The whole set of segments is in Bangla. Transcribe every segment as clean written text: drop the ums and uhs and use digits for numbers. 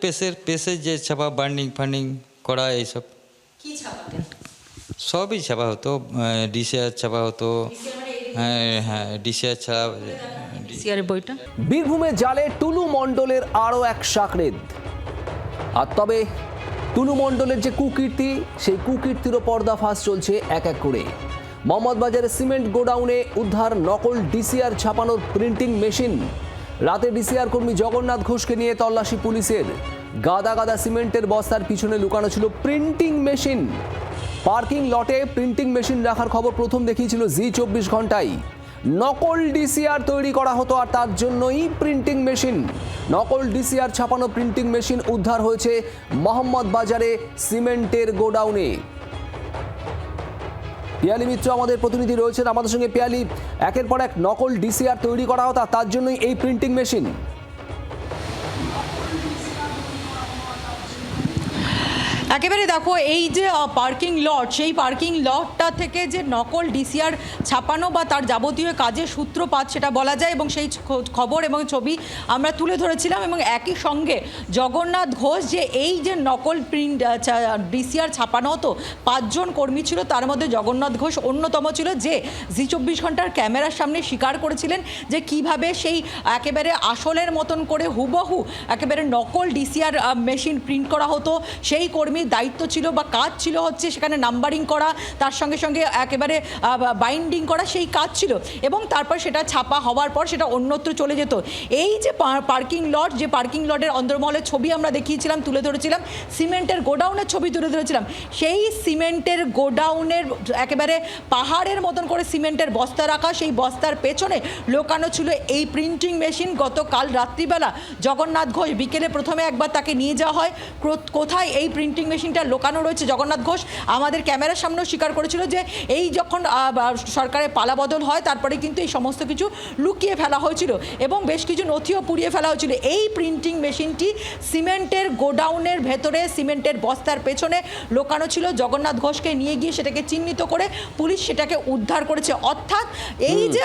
পেসে যে ছাপা বার্নিং ফার্নিং করা এইসব কি ছাপাতেন? সবই ছাপা হতো, ডিসিআর ছাপা হতো। হ্যাঁ ডিসিআর ছাড়া সিআরের বইটা বীরভূমে জালে টুলু মণ্ডলের আরও এক শাকরেদ। আর তবে টুলু মণ্ডলের যে কুকীর্তি, সেই কুকীর্তিরও পর্দাফাঁস চলছে এক এক করে। মোহাম্মদবাজারের সিমেন্ট গোডাউনে উদ্ধার নকল ডিসিআর ছাপানোর প্রিন্টিং মেশিন। রাতে ডিসিআর কর্মী জগন্নাথ ঘোষকে নিয়ে তল্লাশি পুলিশের। গাদা গাদা সিমেন্টের বস্তার পিছনে লুকানো ছিল প্রিন্টিং মেশিন। পার্কিং লটে প্রিন্টিং মেশিন রাখার খবর প্রথম দেখিয়েছিল জি24 ঘন্টায়। নকল ডিসিআর তৈরি করা হতো আর তার জন্যই প্রিন্টিং মেশিন। নকল ডিসিআর ছাপানো প্রিন্টিং মেশিন উদ্ধার হয়েছে মোহাম্মদবাজারে সিমেন্টের গোডাউনে। পিয়ালি মিত্র আমাদের প্রতিনিধি রয়েছেন আমাদের সঙ্গে। পিয়ালি, একের পর এক নকল ডিসিআর তৈরি করা হতো আর তার জন্যই এই প্রিন্টিং মেশিন। একেবারে দেখো, এই যে পার্কিং লট, সেই পার্কিং লটটা থেকে যে নকল ডিসিআর ছাপানো বা তার যাবতীয় কাজের সূত্রপাত সেটা বলা যায়, এবং সেই খবর এবং ছবি আমরা তুলে ধরেছিলাম। এবং একই সঙ্গে জগন্নাথ ঘোষ যে এই যে নকল প্রিন্ট ডিসিআর ছাপানো হতো, 5 জন কর্মী ছিল, তার মধ্যে জগন্নাথ ঘোষ অন্যতম ছিল, যে জি24 ঘন্টার ক্যামেরার সামনে স্বীকার করেছিলেন যে কিভাবে সেই একেবারে আসলের মতন করে হুবহু একেবারে নকল ডিসিআর মেশিন প্রিন্ট করা হতো। সেই কর্মী দায়িত্ব ছিল বা কাজ ছিল হচ্ছে সেখানে নাম্বারিং করা, তার সঙ্গে সঙ্গে একেবারে বাইন্ডিং করা, সেই কাজ ছিল। এবং তারপর সেটা ছাপা হওয়ার পর সেটা অন্যত্র চলে যেত। এই যে পার্কিং লট, যে পার্কিং লটের অন্দরমহলের ছবি আমরা দেখিয়েছিলাম, তুলে ধরেছিলাম, সিমেন্টের গোডাউনের ছবি তুলে ধরেছিলাম। সেই সিমেন্টের গোডাউনের একেবারে পাহাড়ের মতন করে সিমেন্টের বস্তা রাখা, সেই বস্তার পেছনে লোকানো ছিল এই প্রিন্টিং মেশিন। গতকাল রাত্রিবেলা জগন্নাথ ঘোষ বিকেলে প্রথমে একবার তাকে নিয়ে যাওয়া হয়। কোথায় এই প্রিন্টিং মেশিনটা লোকানো রয়েছে, জগন্নাথ ঘোষ আমাদের ক্যামেরার সামনেও স্বীকার করেছিল যে এই যখন সরকারের পালাবদল হয় তারপরে কিন্তু এই সমস্ত কিছু লুকিয়ে ফেলা হয়েছিল এবং বেশ কিছু নথিও পুড়িয়ে ফেলা হয়েছিল। এই প্রিন্টিং মেশিনটি সিমেন্টের গোডাউনের ভেতরে সিমেন্টের বস্তার পেছনে লোকানো ছিল। জগন্নাথ ঘোষকে নিয়ে গিয়ে সেটাকে চিহ্নিত করে পুলিশ সেটাকে উদ্ধার করেছে। অর্থাৎ এই যে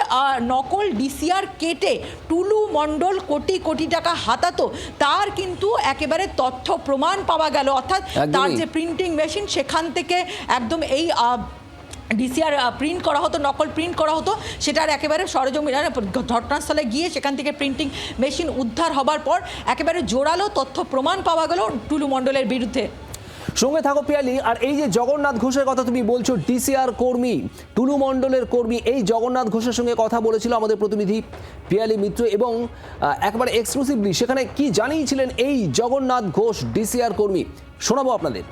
নকল ডিসিআর কেটে টুলু মণ্ডল কোটি কোটি টাকা হাতাতো, তার কিন্তু একেবারে তথ্য প্রমাণ পাওয়া গেল। অর্থাৎ তার যে প্রিন্টিং মেশিন, সেখান থেকে একদম এই ডিসিআর প্রিন্ট করা হতো, নকল প্রিন্ট করা হতো, সেটার একেবারে সরজমিনে ঘটনাস্থলে গিয়ে সেখান থেকে প্রিন্টিং মেশিন উদ্ধার হবার পর একেবারে জোরালো তথ্য প্রমাণ পাওয়া গেল টুলু মণ্ডলের বিরুদ্ধে। সঙ্গে থাকো পিয়ালি। আর এই যে জগন্নাথ ঘোষের কথা তুমি বলছো, ডিসিআর কর্মী, টুলু মণ্ডলের কর্মী, এই জগন্নাথ ঘোষের সঙ্গে কথা বলেছিল আমাদের প্রতিনিধি পিয়ালি মিত্র, এবং একেবারে এক্সক্লুসিভলি সেখানে কি জানিয়েছিলেন এই জগন্নাথ ঘোষ ডিসিআর কর্মী, শোনাবো আপনাদের।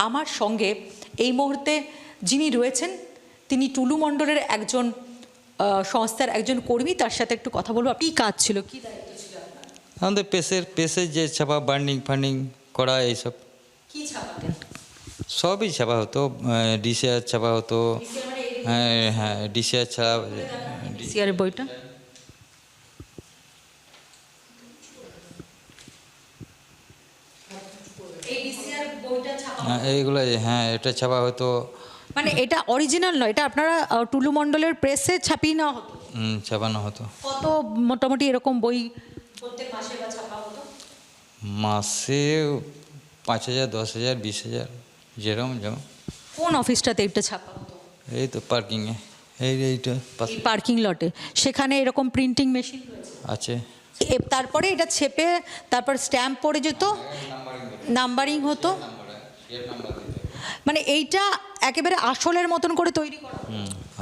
আমার সঙ্গে এই মুহূর্তে যিনি রয়েছেন তিনি টুলু মণ্ডলের একজন সংস্থার একজন কর্মী, তার সাথে একটু কথা বলবো। কি কাজ ছিল, কি দায়িত্ব ছিল আপনার? আমাদের পেসে যে ছাপা বার্নিং ফার্নিং করা এইসব কি ছাপাতেন? সবই ছাপা হতো, ডিসিআর ছাপা হতো। হ্যাঁ ডিসিআর ছাড়া সিআরের বইটা এইগুলো, হ্যাঁ এটা ছাপা হতো। মানে এটা অরিজিনাল নয়, এটা আপনারা টুলু মণ্ডলের প্রেসে ছাপিয়ে নেওয়া হতো? ছাপানো হতো। কত মোটামুটি এরকম বই প্রত্যেক মাসে বা ছাপা হতো? মাসে 5,000, 10,000, 20,000, যেরকম যেমন। কোন অফিসটাতে এটা ছাপা হতো? এই তো পার্কিংয়ে, এইটা এই পার্কিং লটে, সেখানে এরকম প্রিন্টিং মেশিন আছে। তারপরে এটা ছেপে তারপর স্ট্যাম্প পড়ে যেত, নাম্বারিং হতো। মানে এইটা একেবারে আসলের মতন করে তৈরি করা,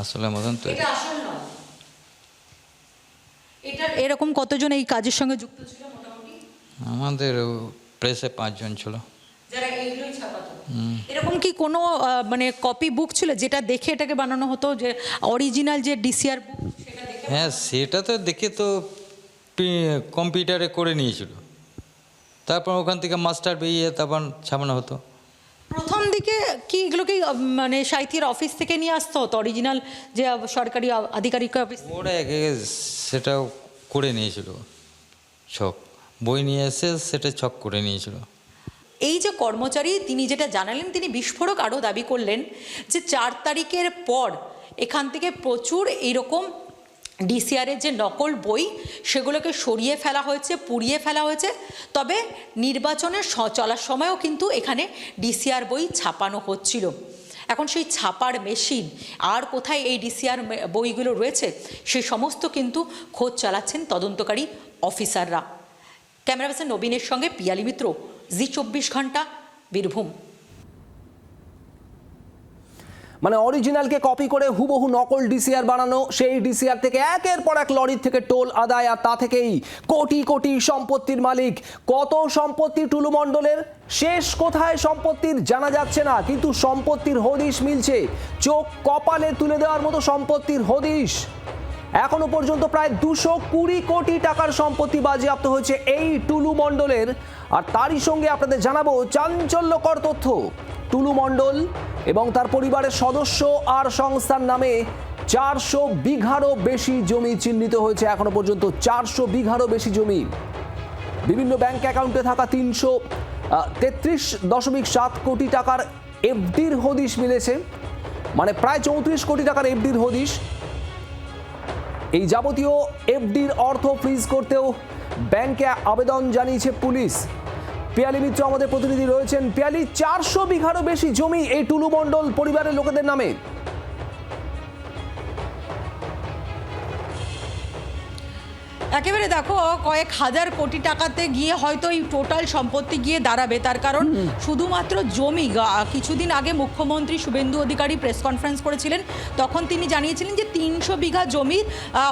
আসলের মতন তৈরি। এটা আসল নয়। এটা এরকম কতজন এই কাজের সঙ্গে যুক্ত ছিল মোটামুটি? আমাদের প্রেসে 5 জন ছিল যারা এইগুলোই ছাপাতো। এরকম কি কোনো মানে কপি বুক ছিল যেটা দেখে এটাকে বানানো হতো, যে অরিজিনাল যে ডিসিআর বুক সেটা দেখে? হ্যাঁ সেটা তো দেখে তো কম্পিউটারে করে নিয়েছিল, তারপর ওখান থেকে মাস্টার বেরিয়ে তারপর ছাপানো হতো। প্রথম দিকে কি এগুলো কি মানে সাহিত্যের অফিস থেকে নিয়ে আসতে হতো, অরিজিনাল যে সরকারি আধিকারিক অফিস? ওরা সেটা করে নিয়েছিল, ছক বই নিয়ে এসে সেটা ছক করে নিয়েছিল। এই যে কর্মচারী তিনি যেটা জানালেন, তিনি বিস্ফোরক আরও দাবি করলেন যে 4 তারিখের পর এখান থেকে প্রচুর এইরকম ডিসিআরের যে নকল বই সেগুলোকে সরিয়ে ফেলা হয়েছে, পুড়িয়ে ফেলা হয়েছে। তবে নির্বাচনের চলার সময়ও কিন্তু এখানে ডিসিআর বই ছাপানো হচ্ছিল। এখন সেই ছাপার মেশিন আর কোথায় এই ডিসিআর বইগুলো রয়েছে সেই সমস্ত কিন্তু খোঁজ চালাচ্ছেন তদন্তকারী অফিসাররা। ক্যামেরা পার্সন নবীনের সঙ্গে পিয়ালি মিত্র, জি24 ঘন্টা, বীরভূম। মানে অরিজিনালকে কপি করে হুবহু নকল ডিসিআর বানানো, সেই ডিসিআর থেকে একের পর এক লরির থেকে টোল আদায়, আর তা থেকেই কোটি কোটি সম্পত্তির মালিক। কত সম্পত্তি টুলু মণ্ডলের, শেষ কোথায় সম্পত্তির জানা যাচ্ছে না, কিন্তু সম্পত্তির হদিশ মিলছে। চোখ কপালে তুলে দেওয়ার মতো সম্পত্তির হদিশ। এখনো পর্যন্ত প্রায় 220 কোটি টাকার সম্পত্তি বাজেয়াপ্ত হয়েছে এই টুলু মণ্ডলের। আর তারই সঙ্গে আপনাদের জানাবো চাঞ্চল্যকর তথ্য। টুলু মণ্ডল এবং তার পরিবারের সদস্য আর সংস্থার নামে 400 বিঘারও বেশি জমি চিহ্নিত হয়েছে এখনো পর্যন্ত। 400 বিঘারও বেশি জমি, বিভিন্ন ব্যাংক অ্যাকাউন্টে থাকা 333.7 কোটি টাকার এফডির হদিশ মিলেছে, মানে প্রায় 34 কোটি টাকার এফডির হদিশ। এই যাবতীয় এফডির অর্থ ফ্রিজ করতেও ব্যাংকে আবেদন জানিয়েছে পুলিশ। পিয়ালি মিত্র আমাদের প্রতিনিধি রয়েছেন। পিয়ালি, 400 বিঘারও বেশি জমি এই টুলু মণ্ডল পরিবারের লোকেদের নামে। একেবারে দেখো, কয়েক হাজার কোটি টাকাতে গিয়ে হয়তো এই টোটাল সম্পত্তি গিয়ে দাঁড়াবে। তার কারণ শুধুমাত্র জমি, কিছুদিন আগে মুখ্যমন্ত্রী শুভেন্দু অধিকারী প্রেস কনফারেন্স করেছিলেন, তখন তিনি জানিয়েছিলেন যে 300 বিঘা জমির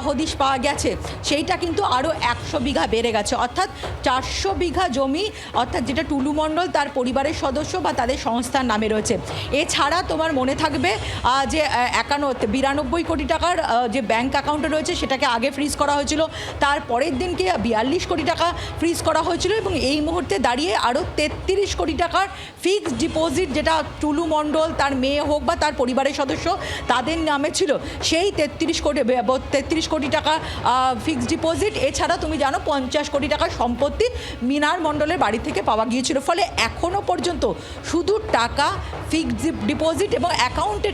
হদিশ পাওয়া গেছে, সেইটা কিন্তু আরও 100 বিঘা বেড়ে গেছে, অর্থাৎ 400 বিঘা জমি, অর্থাৎ যেটা টুলু মণ্ডল তার পরিবারের সদস্য বা তাদের সংস্থার নামে রয়েছে। এছাড়া তোমার মনে থাকবে যে 92 কোটি টাকার যে ব্যাংক অ্যাকাউন্টে রয়েছে সেটাকে আগে ফ্রিজ করা হয়েছিল, তার পরের দিনকে 42 কোটি টাকা ফ্রিজ করা হয়েছিল, এবং এই মুহূর্তে দাঁড়িয়ে আরও 33 কোটি টাকার ফিক্সড ডিপোজিট, যেটা টুলু মণ্ডল তার মেয়ে হোক বা তার পরিবারের সদস্য তাদের নামে ছিল, সেই 33 কোটি টাকা ফিক্সড ডিপোজিট। এছাড়া তুমি জানো 50 কোটি টাকার সম্পত্তি মিনার মণ্ডলের বাড়ি থেকে পাওয়া গিয়েছিল। ফলে এখনও পর্যন্ত শুধু টাকা, ফিক্সড ডিপোজিট এবং অ্যাকাউন্টে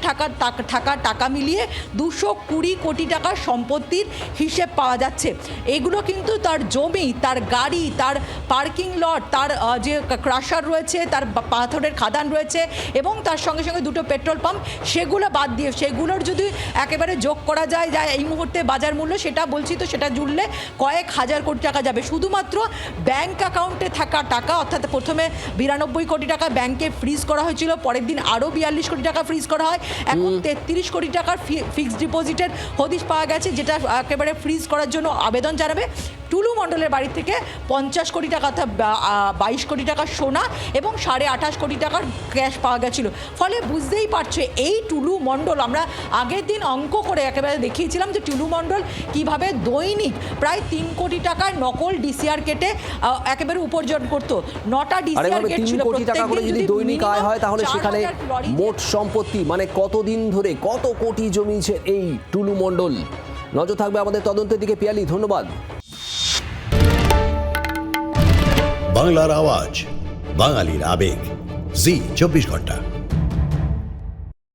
থাকা টাকা মিলিয়ে 220 কোটি টাকার সম্পত্তির হিসেব পাওয়া যাচ্ছে। এগুলো কিন্তু তার জমি, তার গাড়ি, তার পার্কিং লট, তার যে ক্রাশার রয়েছে, তার পাথরের খাদান রয়েছে, এবং তার সঙ্গে সঙ্গে 2টো পেট্রোল পাম্প, সেগুলো বাদ দিয়ে সেগুলোর যদি একেবারে যোগ করা যায় যা এই মুহূর্তে বাজার মূল্য, সেটা বলছি তো সেটা জুড়লে কয়েক হাজার কোটি টাকা যাবে। শুধুমাত্র ব্যাংক অ্যাকাউন্টে থাকা টাকা, অর্থাৎ প্রথমে 92 কোটি টাকা ব্যাংকে ফ্রিজ করা হয়েছিল, পরের দিন আরও 42 কোটি টাকা ফ্রিজ করা হয়, এখন 33 কোটি টাকার ফিক্সড ডিপোজিটের হদিশ পাওয়া গেছে, যেটা একেবারে ফ্রিজ করার জন্য আবেদন জানাবে। টুলু মণ্ডলের বাড়ি থেকে 50 কোটি টাকা, অর্থাৎ 22 কোটি টাকার সোনা এবং 28.5 কোটি টাকার ক্যাশ পাওয়া গেছিল। ফলে বুঝতেই পারছো এই টুলু মণ্ডল, আমরা আগের দিন অঙ্ক করে একেবারে দেখিয়েছিলাম যে টুলু মণ্ডল কীভাবে দৈনিক প্রায় 3 কোটি টাকার নকল ডিসিআর কেটে একেবারে উপার্জন করতো। 9টা ডিসিআর কেট ছিল, 3 কোটি টাকা করে যদি দৈনিক আয় হয় তাহলে সেখানে মোট সম্পত্তি, মানে কতদিন ধরে কত কোটি জমিছে এই টুলু মণ্ডল। নজর থাকবে আমাদের তদন্তের দিকে। পিয়ালি, ধন্যবাদ। বাংলার আওয়াজ, বাঙালির আবেগ, জি24 ঘন্টা।